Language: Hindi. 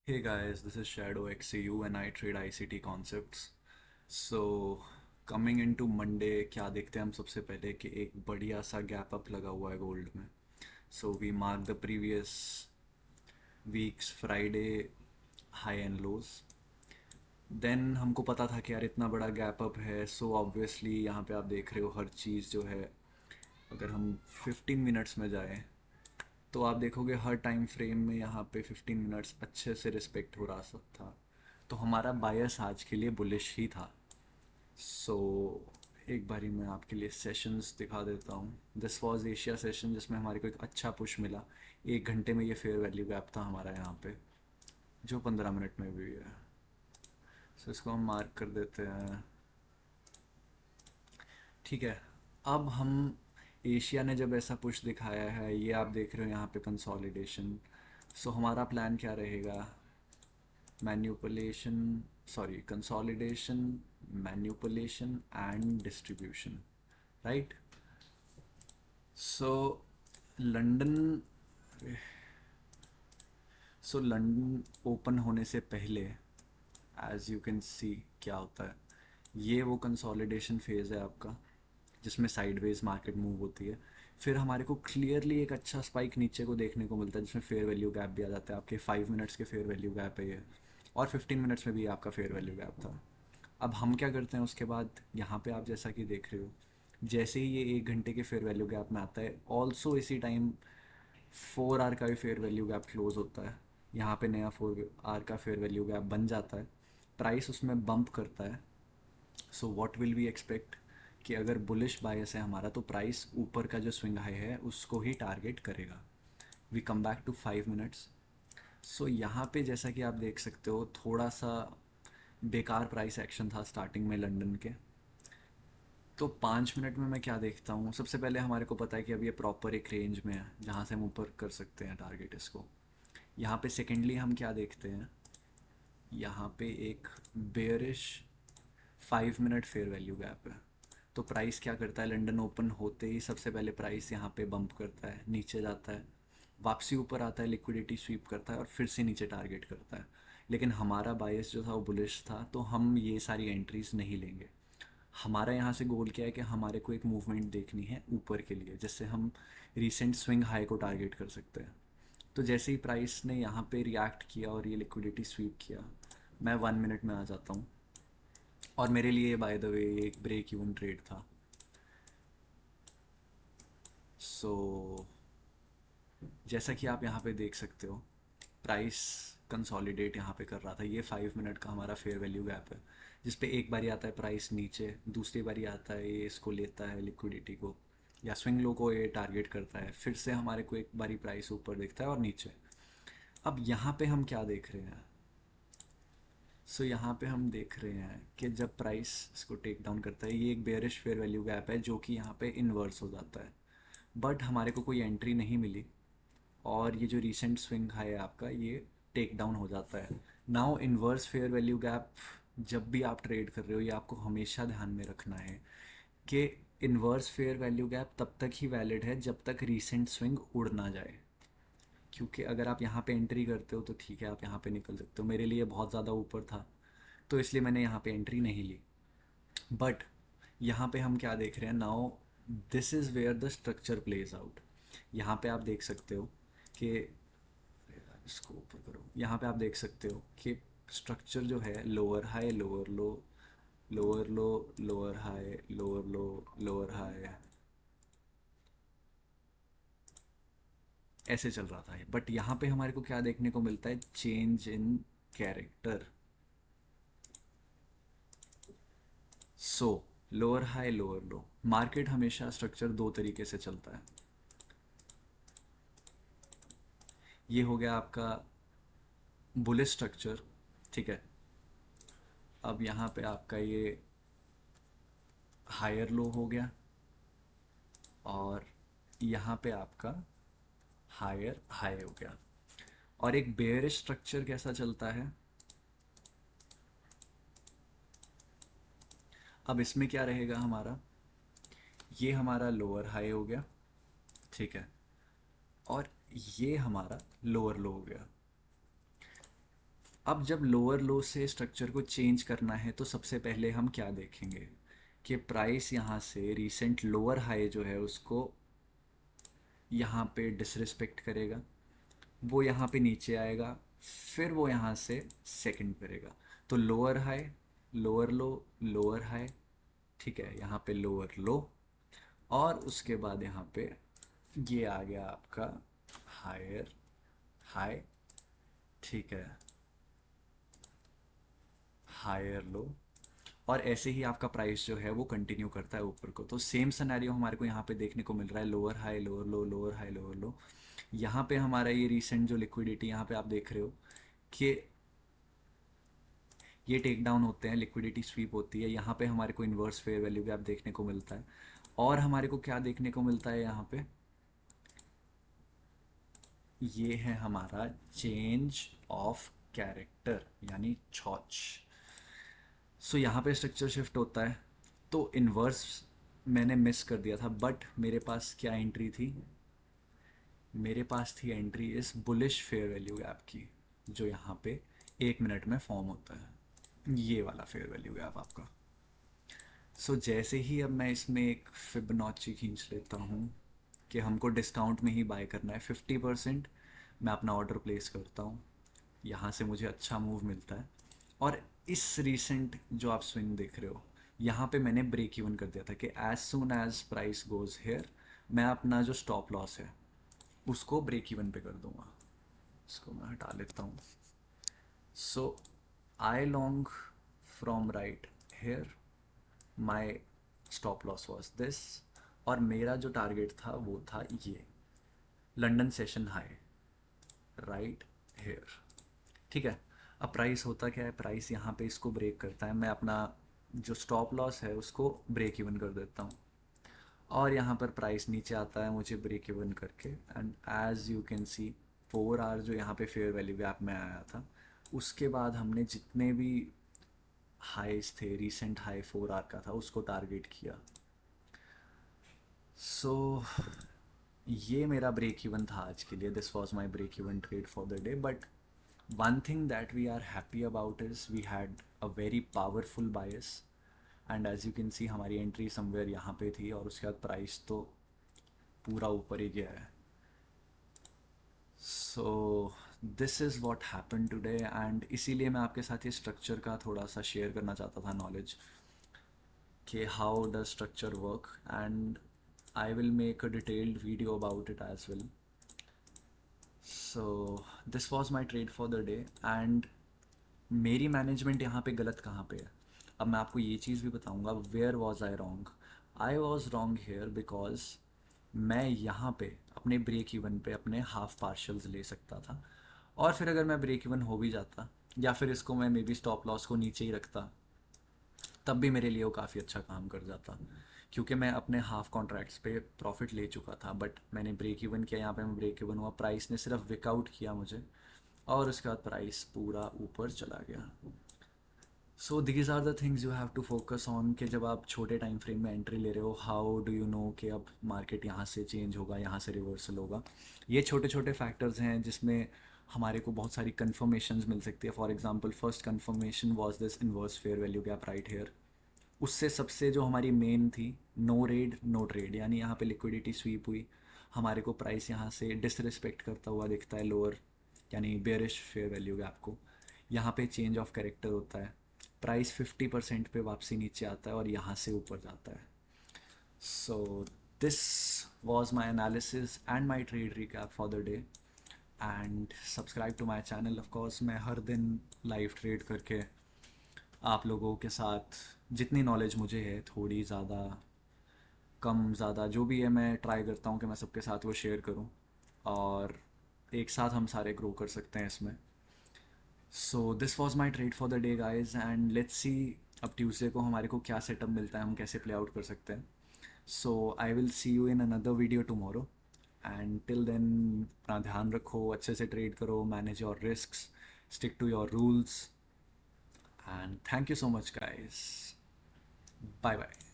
Hey guys, this is Shadow XCU and I trade ICT concepts. So coming into Monday क्या देखते हैं हम सबसे पहले कि एक बढ़िया सा गैप अप लगा हुआ है गोल्ड में. So we mark the previous week's Friday high and lows. Then हमको पता था कि यार इतना बड़ा गैप अप है, सो ऑब्वियसली यहाँ पे आप देख रहे हो हर चीज़ जो है. अगर हम 15 मिनट्स में जाएं तो आप देखोगे हर टाइम फ्रेम में यहाँ पे 15 मिनट्स अच्छे से रिस्पेक्ट हो रहा सब था. तो हमारा बायस आज के लिए बुलिश ही था. सो एक बारी मैं आपके लिए सेशंस दिखा देता हूँ. दिस वाज एशिया सेशन जिसमें हमारे को एक अच्छा पुश मिला. 1 घंटे में ये फेयर वैल्यू गैप था हमारा यहाँ पे, जो 15 मिनट में भी है. सो इसको हम मार्क कर देते हैं. ठीक है. अब हम एशिया ने जब ऐसा पुश दिखाया है, ये आप देख रहे हो यहाँ पे कंसोलिडेशन. सो हमारा प्लान क्या रहेगा? Manipulation, sorry consolidation, manipulation and distribution, right. So London so London open होने से पहले एज यू कैन सी क्या होता है. ये वो कंसोलिडेशन फेज़ है आपका, जिसमें साइडवेज मार्केट मूव होती है. फिर हमारे को क्लियरली एक अच्छा स्पाइक नीचे को देखने को मिलता है, जिसमें फेयर वैल्यू गैप भी आ जाता है. आपके 5 मिनट्स के फेयर वैल्यू गैप है ये, और 15 मिनट्स में भी आपका फेयर वैल्यू गैप था. अब हम क्या करते हैं उसके बाद, यहाँ पे आप जैसा कि देख रहे हो, जैसे ही ये 1 घंटे के फेयर वैल्यू गैप में आता है, ऑल्सो इसी टाइम 4 आवर का भी फेयर वैल्यू गैप क्लोज होता है. यहाँ पे नया 4 आवर का फेयर वैल्यू गैप बन जाता है. प्राइस उसमें बम्प करता है. So what will we expect कि अगर बुलिश बायस है हमारा, तो प्राइस ऊपर का जो स्विंग हाई है उसको ही टारगेट करेगा. We come back to 5 minutes. So यहाँ पे जैसा कि आप देख सकते हो, थोड़ा सा बेकार प्राइस एक्शन था स्टार्टिंग में लंदन के. तो 5 मिनट में मैं क्या देखता हूँ, सबसे पहले हमारे को पता है कि अब ये प्रॉपर एक रेंज में है जहाँ से हम ऊपर कर सकते हैं टारगेट इसको. यहाँ पे सेकेंडली हम क्या देखते हैं, यहाँ पे एक bearish 5 minute fair value gap है. तो प्राइस क्या करता है, लंदन ओपन होते ही सबसे पहले प्राइस यहाँ पे बम्प करता है, नीचे जाता है, वापसी ऊपर आता है, लिक्विडिटी स्वीप करता है और फिर से नीचे टारगेट करता है. लेकिन हमारा बायस जो था वो बुलिश था, तो हम ये सारी एंट्रीज नहीं लेंगे. हमारा यहाँ से गोल क्या है कि हमारे को एक मूवमेंट देखनी है ऊपर के लिए, जिससे हम रिसेंट स्विंग हाई को टारगेट कर सकते हैं. तो जैसे ही प्राइस ने यहाँ पे रिएक्ट किया और ये लिक्विडिटी स्वीप किया, मैं 1 मिनट में आ जाता हूँ. और मेरे लिए बाय द वे एक ब्रेक इवन ट्रेड था. सो जैसा कि आप यहाँ पे देख सकते हो, प्राइस कंसोलिडेट यहाँ पे कर रहा था. ये 5 मिनट का हमारा फेयर वैल्यू गैप है, जिस पे एक बारी आता है प्राइस नीचे, दूसरी बारी आता है ये इसको लेता है लिक्विडिटी को, या स्विंग लो को ये टारगेट करता है, फिर से हमारे को एक बारी प्राइस ऊपर दिखता है और नीचे. अब यहाँ पे हम क्या देख रहे हैं, यहाँ पे हम देख रहे हैं कि जब प्राइस इसको टेक डाउन करता है, ये एक बेयरिश फेयर वैल्यू गैप है जो कि यहाँ पे इन्वर्स हो जाता है. बट हमारे को कोई एंट्री नहीं मिली, और ये जो रिसेंट स्विंग हाई है आपका, ये टेक डाउन हो जाता है. Now inverse fair value gap जब भी आप ट्रेड कर रहे हो, ये आपको हमेशा ध्यान में रखना है कि इन्वर्स फेयर वैल्यू गैप तब तक ही वैलिड है जब तक रीसेंट स्विंग उड़ ना जाए. क्योंकि अगर आप यहाँ पे एंट्री करते हो तो ठीक है, आप यहाँ पे निकल सकते हो. मेरे लिए बहुत ज़्यादा ऊपर था, तो इसलिए मैंने यहाँ पे एंट्री नहीं ली. बट यहाँ पे हम क्या देख रहे हैं now, this is where the structure plays out. यहाँ पे आप देख सकते हो कि, इसको ऊपर करो, यहाँ पे आप देख सकते हो कि स्ट्रक्चर जो है लोअर हाई लोअर लो, लोअर लो, लोअर हाई, लोअर लो, लोअर हाई, ऐसे चल रहा था. बट यहाँ पे हमारे को क्या देखने को मिलता है, change in character. So lower high lower low, market हमेशा स्ट्रक्चर दो तरीके से चलता है. ये हो गया आपका बुलिश स्ट्रक्चर, ठीक है. अब यहाँ पे आपका ये हायर लो हो गया, और यहाँ पे आपका हायर हाई हो गया. और एक बेयरिश स्ट्रक्चर कैसा चलता है, अब इसमें क्या रहेगा हमारा, ये हमारा लोअर हाई हो गया, ठीक है, और ये हमारा लोअर लो हो गया. अब जब लोअर लो से स्ट्रक्चर को चेंज करना है तो सबसे पहले हम क्या देखेंगे कि प्राइस यहाँ से रीसेंट लोअर हाई जो है उसको यहाँ पे डिसरिस्पेक्ट करेगा, वो यहाँ पे नीचे आएगा, फिर वो यहाँ से सेकंड करेगा। तो लोअर हाई, लोअर लो, लोअर हाई, ठीक है, यहाँ पे लोअर लो, और उसके बाद यहाँ पे ये आ गया आपका हायर हाई, ठीक है, हायर लो, और ऐसे ही आपका प्राइस जो है वो कंटिन्यू करता है ऊपर को। तो सेम सिनेरियो हमारे को यहाँ पे देखने को मिल रहा है, लोअर हाई लोअर लो, लोअर हाई लोअर लो। यहाँ पे हमारा ये रिसेंट जो लिक्विडिटी यहाँ पे आप देख रहे हो कि ये टेक डाउन होते हैं, लिक्विडिटी स्वीप होती है, यहाँ पे हमारे को इन्वर्स फेयर वैल्यू गैप देखने को मिलता है। और हमारे को क्या देखने को मिलता है यहाँ पे, ये है हमारा चेंज ऑफ कैरेक्टर यानी चॉच। सो यहाँ पे स्ट्रक्चर शिफ्ट होता है। तो इन्वर्स मैंने मिस कर दिया था, बट मेरे पास क्या एंट्री थी, मेरे पास थी एंट्री इस बुलिश फेयर वैल्यू गैप की, जो यहाँ पे 1 मिनट में फॉर्म होता है, ये वाला फेयर वैल्यू गैप आपका। सो जैसे ही अब मैं इसमें एक फिबोनाची खींच लेता हूँ कि हमको डिस्काउंट में ही बाय करना है 50%, मैं अपना ऑर्डर प्लेस करता हूँ, यहाँ से मुझे अच्छा मूव मिलता है। और इस रीसेंट जो आप स्विंग देख रहे हो, यहाँ पे मैंने ब्रेक इवन कर दिया था कि as soon as price goes here मैं अपना जो स्टॉप लॉस है उसको ब्रेक इवन पे कर दूंगा। इसको मैं हटा लेता हूँ। So I long from right here, my stop loss was this, और मेरा जो टारगेट था वो था ये London session high right here, ठीक है। अब प्राइस होता क्या है, प्राइस यहाँ पे इसको ब्रेक करता है, मैं अपना जो स्टॉप लॉस है उसको ब्रेक इवन कर देता हूँ, और यहाँ पर प्राइस नीचे आता है मुझे ब्रेक इवन करके। And as you can see 4 hour जो यहाँ पे फेयर वैल्यू गैप में आया था, उसके बाद हमने जितने भी हाइज थे, रीसेंट हाई 4 आवर का था, उसको टारगेट किया। सो ये मेरा ब्रेक इवन था आज के लिए, this was my break even trade for the day. But one thing that we are happy about is we had a very powerful bias, and as you can see हमारी एंट्री समवेयर यहाँ पे थी, और उसके बाद प्राइस तो पूरा ऊपर ही गया है। So this is what happen today, and इसीलिए मैं आपके साथ ये स्ट्रक्चर का थोड़ा सा शेयर करना चाहता था नॉलेज कि how does structure work, and I will make a detailed video about it as well. So this was my trade for the day, and मेरी मैनेजमेंट यहाँ पे गलत कहाँ पे है, अब मैं आपको ये चीज़ भी बताऊँगा where was I wrong. I was wrong here because मैं यहाँ पे अपने ब्रेक इवन पे अपने हाफ पार्शल्स ले सकता था, और फिर अगर मैं ब्रेक इवन हो भी जाता, या फिर इसको मैं मे बी स्टॉप लॉस को नीचे ही रखता, तब भी मेरे लिए वो काफ़ी अच्छा काम कर जाता, क्योंकि मैं अपने हाफ कॉन्ट्रैक्ट्स पे प्रॉफिट ले चुका था। बट मैंने ब्रेक इवन किया, यहाँ पे मैं ब्रेक इवन हुआ, प्राइस ने सिर्फ विकआउट किया मुझे, और उसके बाद प्राइस पूरा ऊपर चला गया। So these are the things you have to focus on कि जब आप छोटे टाइम फ्रेम में एंट्री ले रहे हो, हाउ डू यू नो कि अब मार्केट यहाँ से चेंज होगा, यहाँ से रिवर्सल होगा। ये छोटे छोटे फैक्टर्स हैं जिसमें हमारे को बहुत सारी कन्फर्मेशंस मिल सकती है। For example first confirmation was this inverse fair value gap right here. उससे सबसे जो हमारी मेन थी, नो रेड नो ट्रेड, यानी यहाँ पे लिक्विडिटी स्वीप हुई, हमारे को प्राइस यहाँ से डिसरिस्पेक्ट करता हुआ दिखता है लोअर यानी बेरिश फेयर वैल्यू गैप को। यहाँ पे चेंज ऑफ कैरेक्टर होता है, प्राइस 50% पे वापसी नीचे आता है और यहाँ से ऊपर जाता है। So this was my analysis and my trade recap for the day, and subscribe to my channel. Of course मैं हर दिन लाइव ट्रेड करके आप लोगों के साथ जितनी नॉलेज मुझे है, थोड़ी ज़्यादा कम ज़्यादा जो भी है, मैं ट्राई करता हूँ कि मैं सबके साथ वो शेयर करूँ, और एक साथ हम सारे ग्रो कर सकते हैं इसमें। सो this was my trade for the day guys, and let's see अब ट्यूसडे को हमारे को क्या सेटअप मिलता है, हम कैसे प्ले आउट कर सकते हैं। So I will see you in another video tomorrow, and till then अपना ध्यान रखो, अच्छे से ट्रेड करो, manage your risks, stick to your rules, and thank you so much guys. Bye bye.